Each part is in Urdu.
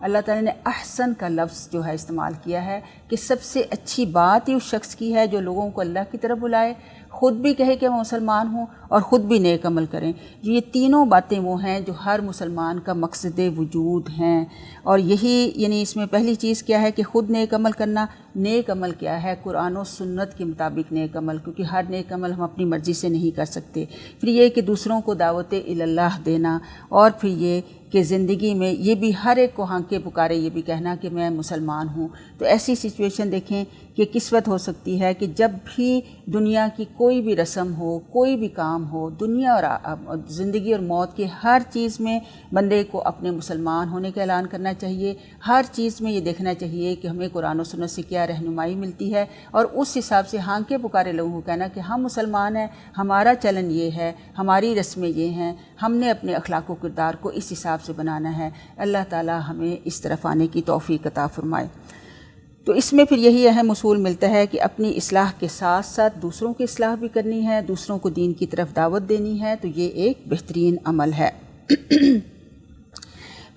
اللہ تعالیٰ نے احسن کا لفظ جو ہے استعمال کیا ہے کہ سب سے اچھی بات ہی اس شخص کی ہے جو لوگوں کو اللہ کی طرف بلائے، خود بھی کہے کہ میں مسلمان ہوں اور خود بھی نیک عمل کریں۔ یہ تینوں باتیں وہ ہیں جو ہر مسلمان کا مقصد وجود ہیں، اور یہی یعنی اس میں پہلی چیز کیا ہے کہ خود نیک عمل کرنا۔ نیک عمل کیا ہے؟ قرآن و سنت کے مطابق نیک عمل، کیونکہ ہر نیک عمل ہم اپنی مرضی سے نہیں کر سکتے۔ پھر یہ کہ دوسروں کو دعوت اللہ دینا، اور پھر یہ کہ زندگی میں یہ بھی ہر ایک کو ہانکے پکارے یہ بھی کہنا کہ میں مسلمان ہوں۔ تو ایسی سچویشن دیکھیں کہ کس وقت ہو سکتی ہے کہ جب بھی دنیا کی کوئی بھی رسم ہو، کوئی بھی کام ہو، دنیا اور زندگی اور موت کے ہر چیز میں بندے کو اپنے مسلمان ہونے کا اعلان کرنا چاہیے۔ ہر چیز میں یہ دیکھنا چاہیے کہ ہمیں قرآن و سنت سے کیا رہنمائی ملتی ہے، اور اس حساب سے ہانکے پکارے لوگوں کو کہنا کہ ہم مسلمان ہیں، ہمارا چلن یہ ہے، ہماری رسمیں یہ ہیں، ہم نے اپنے اخلاق و کردار کو اس حساب سے بنانا ہے۔ اللہ تعالی ہمیں اس طرف آنے کی توفیق عطا فرمائے۔ تو اس میں پھر یہی اہم اصول ملتا ہے کہ اپنی اصلاح کے ساتھ ساتھ دوسروں کی اصلاح بھی کرنی ہے، دوسروں کو دین کی طرف دعوت دینی ہے، تو یہ ایک بہترین عمل ہے۔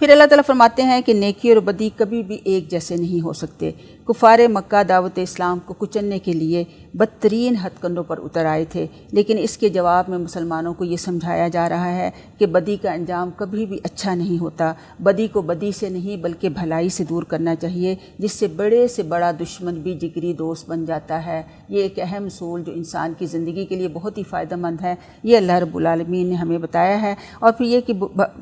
پھر اللہ تعالیٰ فرماتے ہیں کہ نیکی اور بدی کبھی بھی ایک جیسے نہیں ہو سکتے۔ کفار مکہ دعوت اسلام کو کچلنے کے لیے بدترین ہتھ کنڈوں پر اتر آئے تھے، لیکن اس کے جواب میں مسلمانوں کو یہ سمجھایا جا رہا ہے کہ بدی کا انجام کبھی بھی اچھا نہیں ہوتا۔ بدی کو بدی سے نہیں بلکہ بھلائی سے دور کرنا چاہیے، جس سے بڑا دشمن بھی جگری دوست بن جاتا ہے۔ یہ ایک اہم اصول جو انسان کی زندگی کے لیے بہت ہی فائدہ مند ہے، یہ اللہ رب العالمین نے ہمیں بتایا ہے۔ اور پھر یہ کہ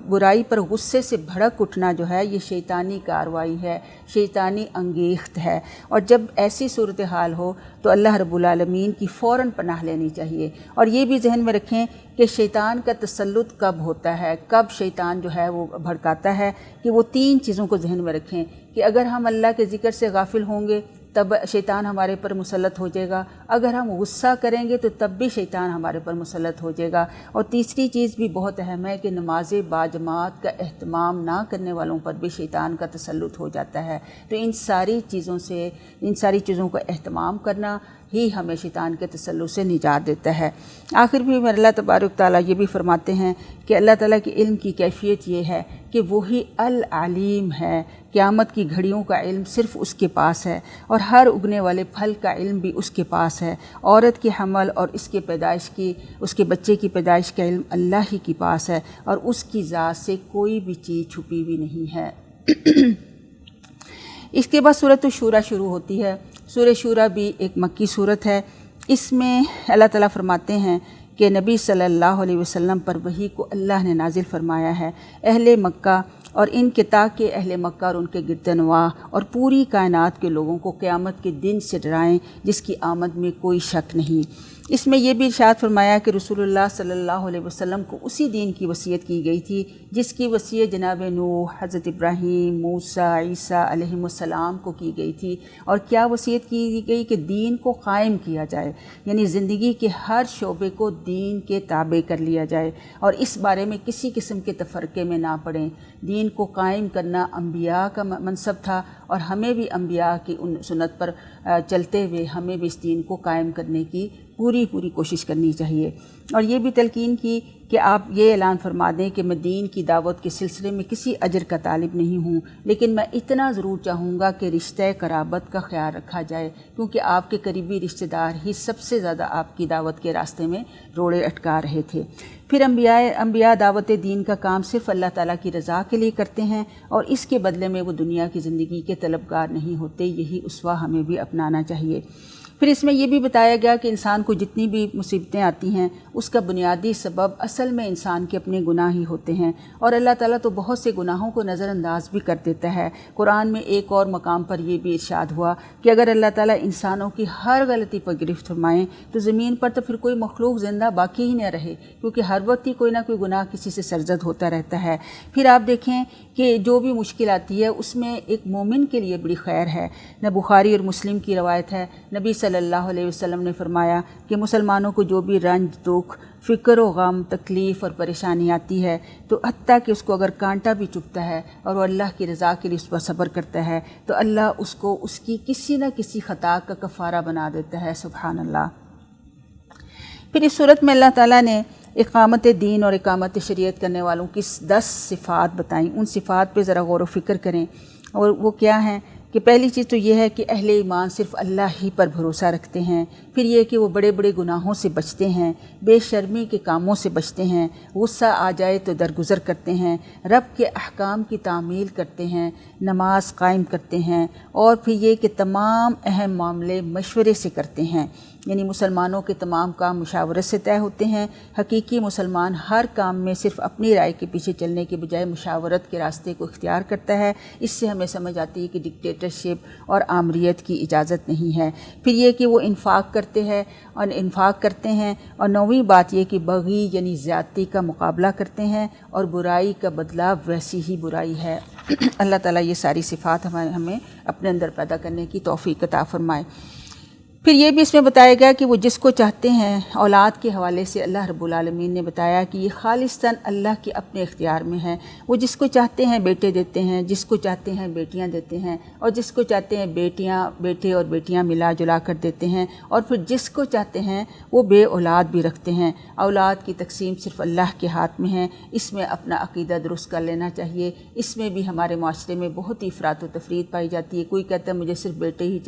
برائی پر غصے سے بھڑک اٹھنا جو ہے یہ شیطانی کارروائی ہے، شیطانی انگیخت ہے، اور جب ایسی صورتحال ہو تو اللہ رب العالمین کی فوراً پناہ لینی چاہیے۔ اور یہ بھی ذہن میں رکھیں کہ شیطان کا تسلط کب ہوتا ہے، کب شیطان جو ہے وہ بھڑکاتا ہے، کہ وہ تین چیزوں کو ذہن میں رکھیں کہ اگر ہم اللہ کے ذکر سے غافل ہوں گے تب شیطان ہمارے پر مسلط ہو جائے گا، اگر ہم غصہ کریں گے تو تب بھی شیطان ہمارے پر مسلط ہو جائے گا، اور تیسری چیز بھی بہت اہم ہے کہ نماز باجماعت کا اہتمام نہ کرنے والوں پر بھی شیطان کا تسلط ہو جاتا ہے۔ تو ان ساری چیزوں کا اہتمام کرنا ہی ہمیں شیطان کے تسلط سے نجات دیتا ہے۔ آخر بھی اللہ تبارک تعالیٰ یہ بھی فرماتے ہیں کہ اللہ تعالیٰ کے علم کی کیفیت یہ ہے کہ وہی العلیم ہے، قیامت کی گھڑیوں کا علم صرف اس کے پاس ہے، اور ہر اگنے والے پھل کا علم بھی اس کے پاس ہے۔ عورت کے حمل اور اس کے بچے کی پیدائش کا علم اللہ ہی کے پاس ہے، اور اس کی ذات سے کوئی بھی چیز چھپی ہوئی نہیں ہے۔ اس کے بعد سورۃ الشورى شروع ہوتی ہے۔ سورہ شورى بھی ایک مکی صورت ہے۔ اس میں اللہ تعالیٰ فرماتے ہیں کہ نبی صلی اللہ علیہ وسلم پر وحی کو اللہ نے نازل فرمایا ہے، اہل مکہ اور ان کے تاکہ اہل مکہ اور ان کے گردنواہ اور پوری کائنات کے لوگوں کو قیامت کے دن سے ڈرائیں جس کی آمد میں کوئی شک نہیں۔ اس میں یہ بھی ارشاد فرمایا کہ رسول اللہ صلی اللہ علیہ وسلم کو اسی دین کی وصیت کی گئی تھی جس کی وصیت جناب نوح، حضرت ابراہیم، موسیٰ، عیسیٰ علیہم السلام کو کی گئی تھی۔ اور کیا وصیت کی گئی کہ دین کو قائم کیا جائے، یعنی زندگی کے ہر شعبے کو دین کے تابع کر لیا جائے، اور اس بارے میں کسی قسم کے تفرقے میں نہ پڑیں۔ دین کو قائم کرنا انبیاء کا منصب تھا، اور ہمیں بھی انبیاء کی ان سنت پر چلتے ہوئے ہمیں بھی اس دین کو قائم کرنے کی پوری کوشش کرنی چاہیے۔ اور یہ بھی تلقین کی کہ آپ یہ اعلان فرما دیں کہ میں دین کی دعوت کے سلسلے میں کسی اجر کا طالب نہیں ہوں، لیکن میں اتنا ضرور چاہوں گا کہ رشتہ قرابت کا خیال رکھا جائے، کیونکہ آپ کے قریبی رشتہ دار ہی سب سے زیادہ آپ کی دعوت کے راستے میں روڑے اٹکا رہے تھے۔ پھر انبیاء دعوت دین کا کام صرف اللہ تعالیٰ کی رضا کے لیے کرتے ہیں، اور اس کے بدلے میں وہ دنیا کی زندگی کے طلبگار نہیں ہوتے۔ یہی اسوہ ہمیں بھی اپنانا چاہیے۔ پھر اس میں یہ بھی بتایا گیا کہ انسان کو جتنی بھی مصیبتیں آتی ہیں اس کا بنیادی سبب اصل میں انسان کے اپنے گناہ ہی ہوتے ہیں، اور اللہ تعالیٰ تو بہت سے گناہوں کو نظر انداز بھی کر دیتا ہے۔ قرآن میں ایک اور مقام پر یہ بھی ارشاد ہوا کہ اگر اللہ تعالیٰ انسانوں کی ہر غلطی پر گرفت فرمائیں تو زمین پر تو پھر کوئی مخلوق زندہ باقی ہی نہ رہے، کیونکہ ہر وقت ہی کوئی نہ کوئی گناہ کسی سے سرزد ہوتا رہتا ہے۔ پھر آپ دیکھیں کہ جو بھی مشکل آتی ہے اس میں ایک مومن کے لیے بڑی خیر ہے۔ نہ بخاری اور مسلم کی روایت ہے، نبی صلی اللہ علیہ وسلم نے فرمایا کہ مسلمانوں کو جو بھی رنج، دکھ، فکر و غم، تکلیف اور پریشانی آتی ہے تو حتیٰ کہ اس کو اگر کانٹا بھی چبھتا ہے اور وہ اللہ کی رضا کے لیے اس پر صبر کرتا ہے تو اللہ اس کو اس کی کسی نہ کسی خطا کا کفارہ بنا دیتا ہے۔ سبحان اللہ۔ پھر اس صورت میں اللہ تعالیٰ نے اقامت دین اور اقامت شریعت کرنے والوں کی 10 صفات بتائیں. ان صفات پہ ذرا غور و فکر کریں. اور وہ کیا ہیں کہ پہلی چیز تو یہ ہے کہ اہل ایمان صرف اللہ ہی پر بھروسہ رکھتے ہیں. پھر یہ کہ وہ بڑے بڑے گناہوں سے بچتے ہیں، بے شرمی کے کاموں سے بچتے ہیں، غصہ آ جائے تو درگزر کرتے ہیں، رب کے احکام کی تعمیل کرتے ہیں، نماز قائم کرتے ہیں، اور پھر یہ کہ تمام اہم معاملے مشورے سے کرتے ہیں. یعنی مسلمانوں کے تمام کام مشاورت سے طے ہوتے ہیں. حقیقی مسلمان ہر کام میں صرف اپنی رائے کے پیچھے چلنے کے بجائے مشاورت کے راستے کو اختیار کرتا ہے. اس سے ہمیں سمجھ آتی ہے کہ ڈکٹیٹرشپ اور آمریت کی اجازت نہیں ہے. پھر یہ کہ وہ انفاق کرتے ہیں اور 9ویں بات یہ کہ بغی یعنی زیادتی کا مقابلہ کرتے ہیں اور برائی کا بدلہ ویسی ہی برائی ہے. اللہ تعالیٰ یہ ساری صفات ہمیں اپنے اندر پیدا کرنے کی توفیق عطا فرمائے. پھر یہ بھی اس میں بتایا گیا کہ وہ جس کو چاہتے ہیں اولاد کے حوالے سے اللہ رب العالمین نے بتایا کہ یہ خالصتاً اللہ کے اپنے اختیار میں ہے. وہ جس کو چاہتے ہیں بیٹے دیتے ہیں، جس کو چاہتے ہیں بیٹیاں دیتے ہیں، اور جس کو چاہتے ہیں بیٹے اور بیٹیاں ملا جلا کر دیتے ہیں، اور پھر جس کو چاہتے ہیں وہ بے اولاد بھی رکھتے ہیں. اولاد کی تقسیم صرف اللہ کے ہاتھ میں ہے. اس میں اپنا عقیدہ درست کر لینا چاہیے. اس میں بھی ہمارے معاشرے میں بہت ہی افراط و تفریط پائی جاتی ہے. کوئی کہتا ہے مجھے صرف بیٹے ہی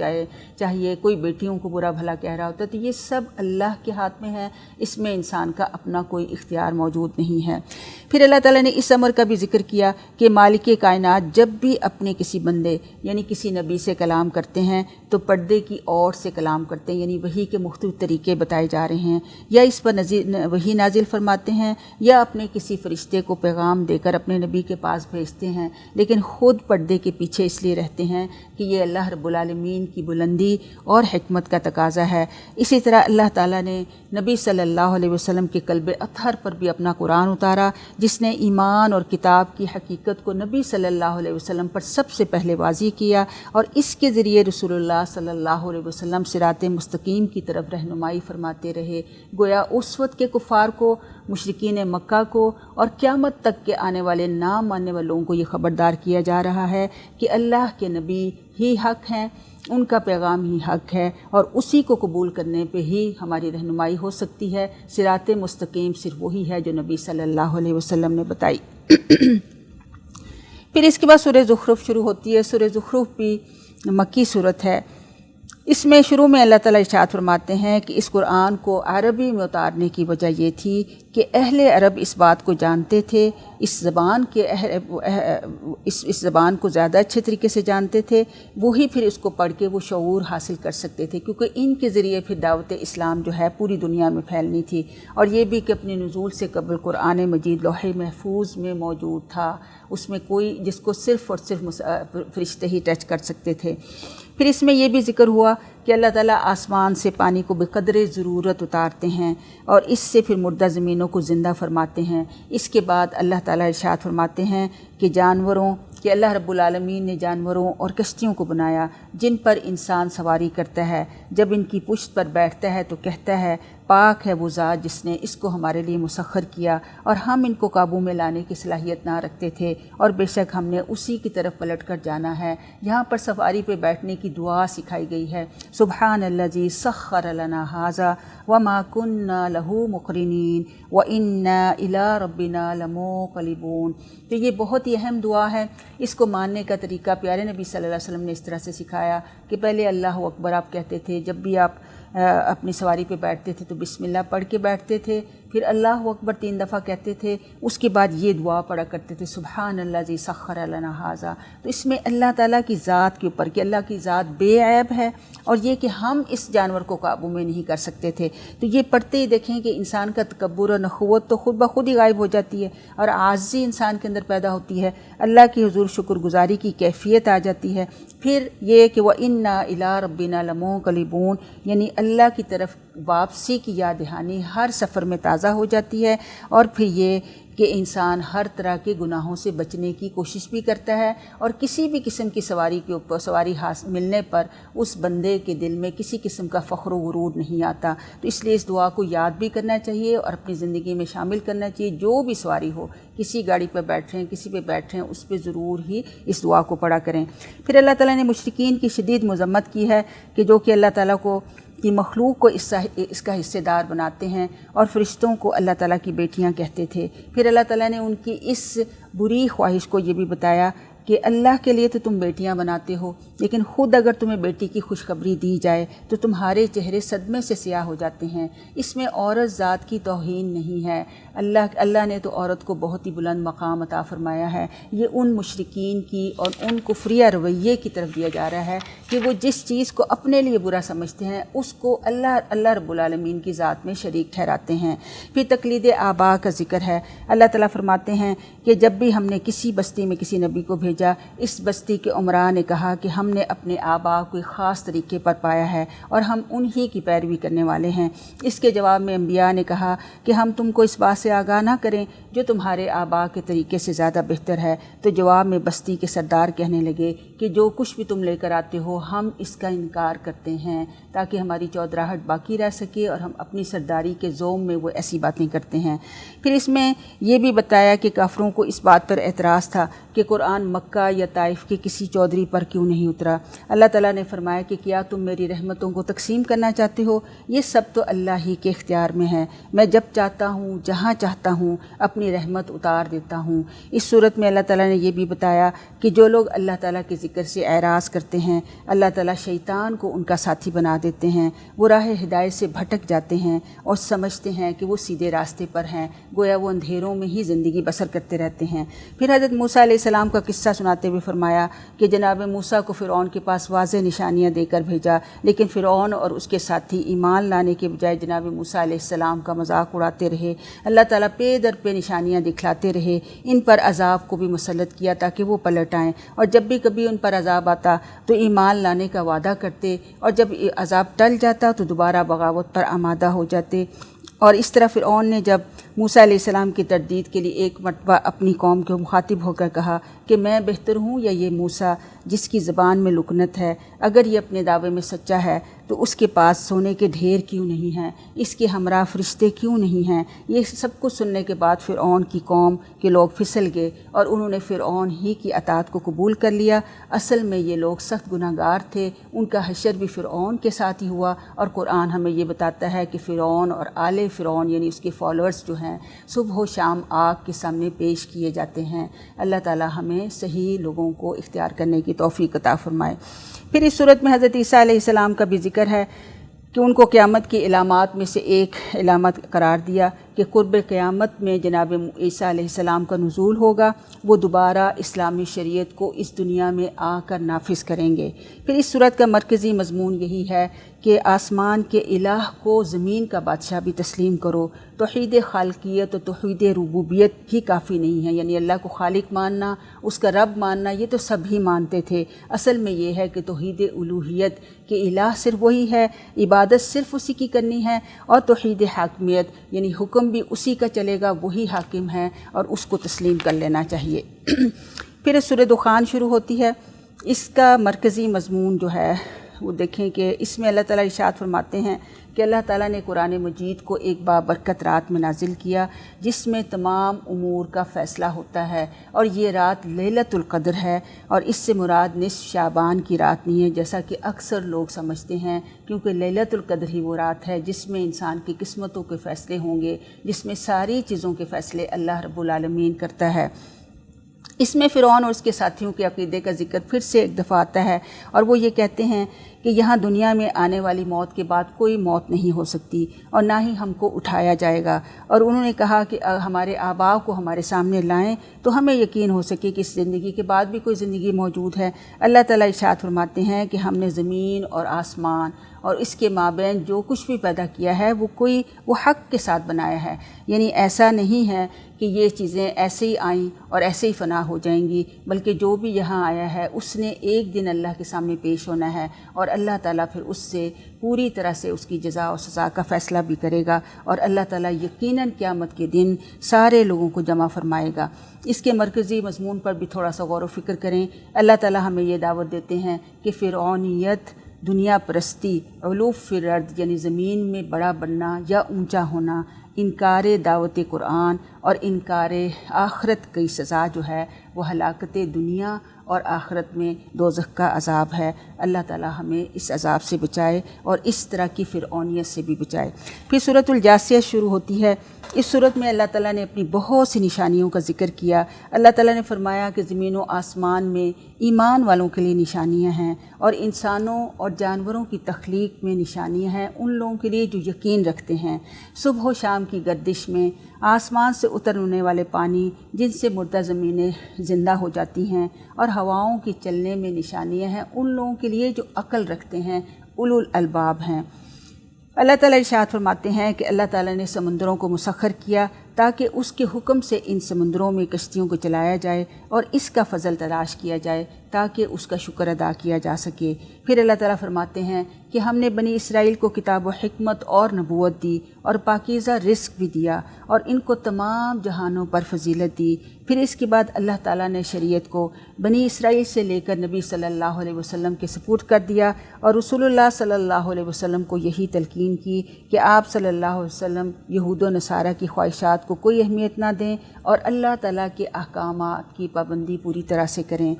چاہیے، کوئی بیٹیوں کو برا بھلا کہہ رہا ہوتا ہے. تو یہ سب اللہ کے ہاتھ میں ہے. اس میں انسان کا اپنا کوئی اختیار موجود نہیں ہے. پھر اللہ تعالیٰ نے اس امر کا بھی ذکر کیا کہ مالک کائنات جب بھی اپنے کسی بندے یعنی کسی نبی سے کلام کرتے ہیں تو پردے کی اور سے کلام کرتے ہیں. یعنی وحی کے مختلف طریقے بتائے جا رہے ہیں. یا اس پر وحی نازل فرماتے ہیں یا اپنے کسی فرشتے کو پیغام دے کر اپنے نبی کے پاس بھیجتے ہیں، لیکن خود پردے کے پیچھے اس لیے رہتے ہیں کہ یہ اللہ رب العالمین کی بلندی اور حکمت کا تقاضا ہے. اسی طرح اللہ تعالیٰ نے نبی صلی اللہ علیہ وسلم کے قلب اطہر پر بھی اپنا قرآن اتارا، جس نے ایمان اور کتاب کی حقیقت کو نبی صلی اللہ علیہ وسلم پر سب سے پہلے واضح کیا، اور اس کے ذریعے رسول اللہ صلی اللہ علیہ وسلم صراط مستقیم کی طرف رہنمائی فرماتے رہے. گویا اس وقت کے کفار کو، مشرکین مکہ کو اور قیامت تک کے آنے والے نہ ماننے والوں کو یہ خبردار کیا جا رہا ہے کہ اللہ کے نبی ہی حق ہیں، ان کا پیغام ہی حق ہے، اور اسی کو قبول کرنے پہ ہی ہماری رہنمائی ہو سکتی ہے. صراط مستقیم صرف وہی ہے جو نبی صلی اللہ علیہ وسلم نے بتائی. پھر اس کے بعد سورہ زخرف شروع ہوتی ہے. سورہ زخرف بھی مکی صورت ہے. اس میں شروع میں اللہ تعالیٰ ارشاد فرماتے ہیں کہ اس قرآن کو عربی میں اتارنے کی وجہ یہ تھی کہ اہل عرب اس بات کو جانتے تھے، اس زبان کو زیادہ اچھے طریقے سے جانتے تھے. وہی پھر اس کو پڑھ کے وہ شعور حاصل کر سکتے تھے، کیونکہ ان کے ذریعے پھر دعوت اسلام جو ہے پوری دنیا میں پھیلنی تھی. اور یہ بھی کہ اپنے نزول سے قبل قرآن مجید لوح محفوظ میں موجود تھا، اس میں کوئی جس کو صرف اور صرف فرشتے ہی ٹچ کر سکتے تھے. پھر اس میں یہ بھی ذکر ہوا کہ اللہ تعالیٰ آسمان سے پانی کو بقدر ضرورت اتارتے ہیں اور اس سے پھر مردہ زمینوں کو زندہ فرماتے ہیں. اس کے بعد اللہ تعالیٰ ارشاد فرماتے ہیں کہ اللہ رب العالمین نے جانوروں اور کشتیوں کو بنایا جن پر انسان سواری کرتا ہے. جب ان کی پشت پر بیٹھتا ہے تو کہتا ہے پاک ہے وہ ذات جس نے اس کو ہمارے لیے مسخر کیا، اور ہم ان کو قابو میں لانے کی صلاحیت نہ رکھتے تھے، اور بے شک ہم نے اسی کی طرف پلٹ کر جانا ہے. یہاں پر سواری پہ بیٹھنے کی دعا سکھائی گئی ہے. سبحان الذی سخر لنا ھذا وما كنا له مقرنین وإنا الی ربنا لمنقلبون. تو یہ بہت ہی اہم دعا ہے. اس کو ماننے کا طریقہ پیارے نبی صلی اللہ علیہ وسلم نے اس طرح سے سکھایا کہ پہلے اللہ اکبر آپ کہتے تھے، جب بھی آپ اپنی سواری پہ بیٹھتے تھے تو بسم اللہ پڑھ کے بیٹھتے تھے، پھر اللہ اکبر 3 دفعہ کہتے تھے، اس کے بعد یہ دعا پڑھا کرتے تھے سبحان الذی سخر لنا ھذا. تو اس میں اللہ تعالیٰ کی ذات کے اوپر کہ اللہ کی ذات بے عیب ہے، اور یہ کہ ہم اس جانور کو قابو میں نہیں کر سکتے تھے. تو یہ پڑھتے ہی دیکھیں کہ انسان کا تکبر اور نخوت تو خود بخود ہی غائب ہو جاتی ہے، اور عاجزی انسان کے اندر پیدا ہوتی ہے. اللہ کی حضور شکر گزاری کی کیفیت آ جاتی ہے. پھر یہ کہ وَإِنَّا إِلَىٰ رَبِّنَا لَمُنقَلِبُونَ، یعنی اللہ کی طرف واپسی کی یاد دہانی ہر سفر میں تازہ ہو جاتی ہے. اور پھر یہ کہ انسان ہر طرح کے گناہوں سے بچنے کی کوشش بھی کرتا ہے، اور کسی بھی قسم کی سواری کے اوپر سواری ملنے پر اس بندے کے دل میں کسی قسم کا فخر و غرور نہیں آتا. تو اس لیے اس دعا کو یاد بھی کرنا چاہیے اور اپنی زندگی میں شامل کرنا چاہیے. جو بھی سواری ہو، کسی گاڑی پہ بیٹھ رہے ہیں، کسی پہ بیٹھ رہے ہیں، اس پہ ضرور ہی اس دعا کو پڑھا کریں. پھر اللہ تعالیٰ نے مشرکین کی شدید مذمت کی ہے کہ جو کہ اللہ تعالیٰ کو کہ مخلوق کو اس کا حصے دار بناتے ہیں، اور فرشتوں کو اللہ تعالیٰ کی بیٹیاں کہتے تھے۔ پھر اللہ تعالیٰ نے ان کی اس بری خواہش کو یہ بھی بتایا کہ اللہ کے لیے تو تم بیٹیاں بناتے ہو، لیکن خود اگر تمہیں بیٹی کی خوشخبری دی جائے تو تمہارے چہرے صدمے سے سیاہ ہو جاتے ہیں۔ اس میں عورت ذات کی توہین نہیں ہے، اللہ نے تو عورت کو بہت ہی بلند مقام عطا فرمایا ہے۔ یہ ان مشرکین کی اور ان کفریہ رویے کی طرف دیا جا رہا ہے کہ وہ جس چیز کو اپنے لیے برا سمجھتے ہیں اس کو اللہ رب العالمین کی ذات میں شریک ٹھہراتے ہیں۔ پھر تقلید آبا کا ذکر ہے۔ اللہ تعالیٰ فرماتے ہیں کہ جب بھی ہم نے کسی بستی میں کسی نبی کو بھیجا، اس بستی کے عمرا نے کہا کہ ہم نے اپنے آبا کو ایک خاص طریقے پر پایا ہے اور ہم انہی کی پیروی کرنے والے ہیں۔ اس کے جواب میں انبیاء نے کہا کہ ہم تم کو اس بات سے آگاہ نہ کریں جو تمہارے آبا کے طریقے سے زیادہ بہتر ہے۔ تو جواب میں بستی کے سردار کہنے لگے کہ جو کچھ بھی تم لے کر آتے ہو ہم اس کا انکار کرتے ہیں تاکہ ہماری چودراہٹ باقی رہ سکے، اور ہم اپنی سرداری کے زوم میں وہ ایسی باتیں کرتے ہیں۔ پھر اس میں یہ بھی بتایا کہ کافروں کو اس بات پر اعتراض تھا کہ قرآن مکہ یا طائف کے کسی چودھری پر کیوں نہیں اترا۔ اللہ تعالیٰ نے فرمایا کہ کیا تم میری رحمتوں کو تقسیم کرنا چاہتے ہو؟ یہ سب تو اللہ ہی کے اختیار میں ہے، میں جب چاہتا ہوں جہاں چاہتا ہوں اپنی رحمت اتار دیتا ہوں۔ اس صورت میں اللہ تعالیٰ نے یہ بھی بتایا کہ جو لوگ اللہ تعالیٰ کے ذکر سے اعراض کرتے ہیں، اللہ تعالیٰ شیطان کو ان کا ساتھی بنا دیتے ہیں، وہ راہ ہدایت سے بھٹک جاتے ہیں اور سمجھتے ہیں کہ وہ سیدھے راستے پر ہیں، گویا وہ اندھیروں میں ہی زندگی بسر کرتے رہتے ہیں۔ پھر حضرت موسیٰ علیہ السلام کا قصہ سناتے ہوئے فرمایا کہ جناب موسیٰ کو فرعون کے پاس واضح نشانیاں دے کر بھیجا، لیکن فرعون اور اس کے ساتھی ایمان لانے کے بجائے جناب موسیٰ علیہ السلام کا مذاق اڑاتے رہے۔ اللہ تعالیٰ پے در پہ نشانیاں دکھلاتے رہے، ان پر عذاب کو بھی مسلط کیا تاکہ وہ پلٹ آئیں، اور جب بھی کبھی ان پر عذاب آتا تو ایمان لانے کا وعدہ کرتے، اور جب عذاب ٹل جاتا تو دوبارہ بغاوت پر آمادہ ہو جاتے۔ اور اس طرح فرعون نے جب موسیٰ علیہ السلام کی تردید کے لیے ایک مرتبہ اپنی قوم کو مخاطب ہو کر کہا کہ میں بہتر ہوں یا یہ موسیٰ جس کی زبان میں لکنت ہے؟ اگر یہ اپنے دعوے میں سچا ہے تو اس کے پاس سونے کے ڈھیر کیوں نہیں ہیں؟ اس کے ہمراہ فرشتے کیوں نہیں ہیں؟ یہ سب کچھ سننے کے بعد فرعون کی قوم کے لوگ پھسل گئے اور انہوں نے فرعون ہی کی اطاعت کو قبول کر لیا۔ اصل میں یہ لوگ سخت گناہ گار تھے، ان کا حشر بھی فرعون کے ساتھ ہی ہوا، اور قرآن ہمیں یہ بتاتا ہے کہ فرعون اور آل فرعون یعنی اس کے فالوورز جو ہیں صبح و شام آگ کے سامنے پیش کیے جاتے ہیں۔ اللہ تعالی ہمیں صحیح لوگوں کو اختیار کرنے کی توفیق عطا فرمائے۔ پھر اس صورت میں حضرت عیسیٰ علیہ السلام کا بھی ذکر ہے کہ ان کو قیامت کی علامات میں سے ایک علامت قرار دیا کہ قرب قیامت میں جناب عیسیٰ علیہ السلام کا نزول ہوگا، وہ دوبارہ اسلامی شریعت کو اس دنیا میں آ کر نافذ کریں گے۔ پھر اس صورت کا مرکزی مضمون یہی ہے کہ آسمان کے الہ کو زمین کا بادشاہ بھی تسلیم کرو۔ توحید خالقیت اور توحید ربوبیت ہی کافی نہیں ہے، یعنی اللہ کو خالق ماننا، اس کا رب ماننا، یہ تو سب ہی مانتے تھے۔ اصل میں یہ ہے کہ توحید الوہیت کہ الہ صرف وہی ہے، عبادت صرف اسی کی کرنی ہے، اور توحید حاکمیت یعنی حکم بھی اسی کا چلے گا، وہی حاکم ہے اور اس کو تسلیم کر لینا چاہیے۔ پھر سورہ دخان شروع ہوتی ہے۔ اس کا مرکزی مضمون جو ہے وہ دیکھیں کہ اس میں اللہ تعالیٰ ارشاد فرماتے ہیں کہ اللہ تعالیٰ نے قرآن مجید کو ایک بابرکت رات میں نازل کیا جس میں تمام امور کا فیصلہ ہوتا ہے، اور یہ رات لیلۃ القدر ہے، اور اس سے مراد نصف شعبان کی رات نہیں ہے جیسا کہ اکثر لوگ سمجھتے ہیں، کیونکہ لیلۃ القدر ہی وہ رات ہے جس میں انسان کی قسمتوں کے فیصلے ہوں گے، جس میں ساری چیزوں کے فیصلے اللہ رب العالمین کرتا ہے۔ اس میں فرعون اور اس کے ساتھیوں کے عقیدے کا ذکر پھر سے ایک دفعہ آتا ہے، اور وہ یہ کہتے ہیں کہ یہاں دنیا میں آنے والی موت کے بعد کوئی موت نہیں ہو سکتی اور نہ ہی ہم کو اٹھایا جائے گا، اور انہوں نے کہا کہ ہمارے آباء کو ہمارے سامنے لائیں تو ہمیں یقین ہو سکے کہ اس زندگی کے بعد بھی کوئی زندگی موجود ہے۔ اللہ تعالیٰ ارشاد فرماتے ہیں کہ ہم نے زمین اور آسمان اور اس کے مابین جو کچھ بھی پیدا کیا ہے وہ حق کے ساتھ بنایا ہے، یعنی ایسا نہیں ہے کہ یہ چیزیں ایسے ہی آئیں اور ایسے ہی فنا ہو جائیں گی، بلکہ جو بھی یہاں آیا ہے اس نے ایک دن اللہ کے سامنے پیش ہونا ہے، اور اللہ تعالیٰ پھر اس سے پوری طرح سے اس کی جزا و سزا کا فیصلہ بھی کرے گا، اور اللہ تعالیٰ یقیناً قیامت کے دن سارے لوگوں کو جمع فرمائے گا۔ اس کے مرکزی مضمون پر بھی تھوڑا سا غور و فکر کریں۔ اللہ تعالیٰ ہمیں یہ دعوت دیتے ہیں کہ فرعونیت، دنیا پرستی، علو فی الارض یعنی زمین میں بڑا بننا یا اونچا ہونا، انکار دعوت قرآن اور انکار آخرت کی سزا جو ہے وہ ہلاکت دنیا اور آخرت میں دوزخ کا عذاب ہے۔ اللہ تعالی ہمیں اس عذاب سے بچائے اور اس طرح کی فرعونیت سے بھی بچائے۔ پھر سورۃ الجاثیہ شروع ہوتی ہے۔ اس سورت میں اللہ تعالیٰ نے اپنی بہت سی نشانیوں کا ذکر کیا۔ اللہ تعالیٰ نے فرمایا کہ زمین و آسمان میں ایمان والوں کے لیے نشانیاں ہیں، اور انسانوں اور جانوروں کی تخلیق میں نشانیاں ہیں ان لوگوں کے لیے جو یقین رکھتے ہیں۔ صبح و شام کی گردش میں، آسمان سے اترنے والے پانی جن سے مردہ زمینیں زندہ ہو جاتی ہیں، اور ہواؤں کی چلنے میں نشانیاں ہیں ان لوگوں کے لیے جو عقل رکھتے ہیں، اولو الالباب ہیں۔ اللہ تعالیٰ ارشاد فرماتے ہیں کہ اللہ تعالیٰ نے سمندروں کو مسخر کیا تاکہ اس کے حکم سے ان سمندروں میں کشتیوں کو چلایا جائے اور اس کا فضل تلاش کیا جائے تاکہ اس کا شکر ادا کیا جا سکے۔ پھر اللہ تعالیٰ فرماتے ہیں کہ ہم نے بنی اسرائیل کو کتاب و حکمت اور نبوت دی اور پاکیزہ رزق بھی دیا اور ان کو تمام جہانوں پر فضیلت دی۔ پھر اس کے بعد اللہ تعالیٰ نے شریعت کو بنی اسرائیل سے لے کر نبی صلی اللہ علیہ وسلم کے سپرد کر دیا، اور رسول اللہ صلی اللہ علیہ وسلم کو یہی تلقین کی کہ آپ صلی اللہ علیہ وسلم یہود و نصارہ کی خواہشات کو کوئی اہمیت نہ دیں اور اللہ تعالیٰ کے احکامات کی پابندی پوری طرح سے کریں۔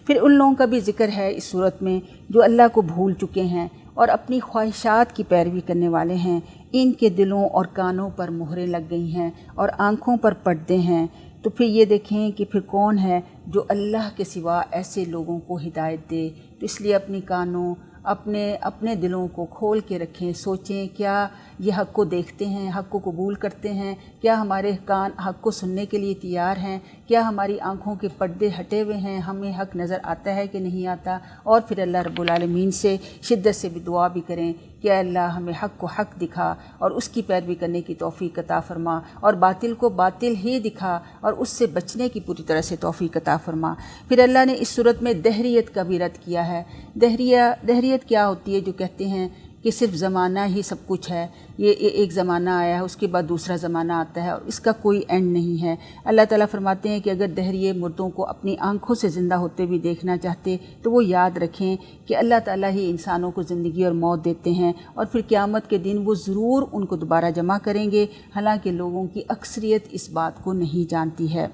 پھر ان لوگوں کا بھی ذکر ہے اس صورت میں جو اللہ کو بھول چکے ہیں اور اپنی خواہشات کی پیروی کرنے والے ہیں۔ ان کے دلوں اور کانوں پر مہریں لگ گئی ہیں اور آنکھوں پر پردے ہیں۔ تو پھر یہ دیکھیں کہ پھر کون ہے جو اللہ کے سوا ایسے لوگوں کو ہدایت دے۔ تو اس لیے اپنی کانوں، اپنے دلوں کو کھول کے رکھیں، سوچیں کیا یہ حق کو دیکھتے ہیں، حق کو قبول کرتے ہیں؟ کیا ہمارے کان حق کو سننے کے لیے تیار ہیں؟ کیا ہماری آنکھوں کے پردے ہٹے ہوئے ہیں؟ ہمیں حق نظر آتا ہے کہ نہیں آتا؟ اور پھر اللہ رب العالمین سے شدت سے بھی دعا بھی کریں کہ اے اللہ ہمیں حق کو حق دکھا اور اس کی پیروی کرنے کی توفیق عطا فرما، اور باطل کو باطل ہی دکھا اور اس سے بچنے کی پوری طرح سے توفیق عطا فرما۔ پھر اللہ نے اس صورت میں دہریت کا بھی رد کیا ہے۔ دہریت کیا ہوتی ہے؟ جو کہتے ہیں کہ صرف زمانہ ہی سب کچھ ہے، یہ ایک زمانہ آیا ہے اس کے بعد دوسرا زمانہ آتا ہے اور اس کا کوئی اینڈ نہیں ہے۔ اللہ تعالیٰ فرماتے ہیں کہ اگر دہریے مردوں کو اپنی آنکھوں سے زندہ ہوتے بھی دیکھنا چاہتے تو وہ یاد رکھیں کہ اللہ تعالیٰ ہی انسانوں کو زندگی اور موت دیتے ہیں، اور پھر قیامت کے دن وہ ضرور ان کو دوبارہ جمع کریں گے، حالانکہ لوگوں کی اکثریت اس بات کو نہیں جانتی ہے۔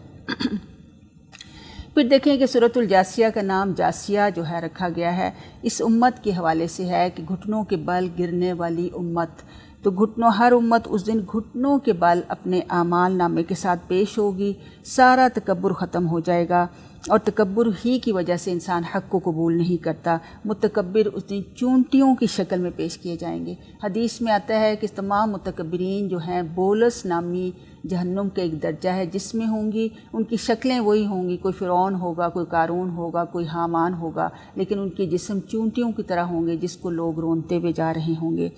پھر دیکھیں کہ سورۃ الجاثیہ کا نام جاثیہ جو ہے رکھا گیا ہے، اس امت کے حوالے سے ہے کہ گھٹنوں کے بل گرنے والی امت۔ تو ہر امت اس دن گھٹنوں کے بل اپنے اعمال نامے کے ساتھ پیش ہوگی، سارا تکبر ختم ہو جائے گا، اور تکبر ہی کی وجہ سے انسان حق کو قبول نہیں کرتا۔ متکبر اس دن چونٹیوں کی شکل میں پیش کیے جائیں گے۔ حدیث میں آتا ہے کہ تمام متکبرین جو ہیں بولس نامی جہنم کا ایک درجہ ہے جس میں ہوں گی، ان کی شکلیں وہی ہوں گی، کوئی فرعون ہوگا، کوئی قارون ہوگا، کوئی حامان ہوگا، لیکن ان کے جسم چونٹیوں کی طرح ہوں گے جس کو لوگ رونتے ہوئے جا رہے ہوں گے۔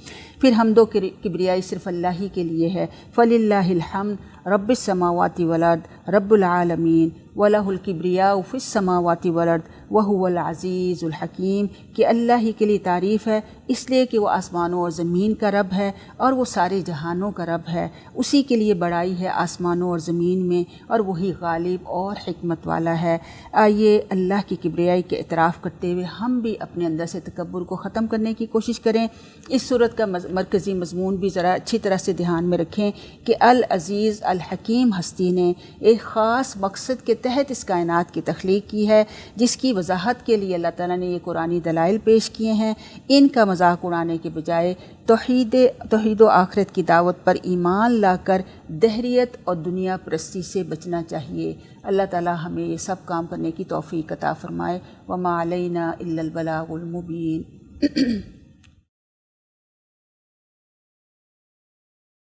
پھر حمد و کبریائی صرف اللہ ہی کے لیے ہے۔ فَلِلَّهِ الْحَمْدُ رَبِّ السَّمَاوَاتِ وَالْأَرْضِ رَبُّ الْعَالَمِينَ وَلَهُ الْكِبْرِيَاءُ فِي السَّمَاوَاتِ وَالْأَرْضِ وَهُوَ الْعَزِيزُ الْحَكِيمُ، کہ اللہ ہی کے لیے تعریف ہے، اس لیے کہ وہ آسمانوں اور زمین کا رب ہے اور وہ سارے جہانوں کا رب ہے۔ اسی کے لیے بڑائی ہے آسمانوں اور زمین میں، اور وہی غالب اور حکمت والا ہے۔ آئیے اللہ کی کبریائی کے اعتراف کرتے ہوئے ہم بھی اپنے اندر سے تکبر کو ختم کرنے کی کوشش کریں۔ اس صورت کا مرکزی مضمون بھی ذرا اچھی طرح سے دھیان میں رکھیں کہ العزیز الحکیم ہستی نے ایک خاص مقصد کے تحت اس کائنات کی تخلیق کی ہے، جس کی وضاحت کے لیے اللہ تعالیٰ نے یہ قرآنی دلائل پیش کیے ہیں۔ ان کا مذاق اڑانے کے بجائے توحید و آخرت کی دعوت پر ایمان لا کر دہریت اور دنیا پرستی سے بچنا چاہیے۔ اللہ تعالیٰ ہمیں یہ سب کام کرنے کی توفیق عطا فرمائے۔ وما علینا الا البلاغ المبین۔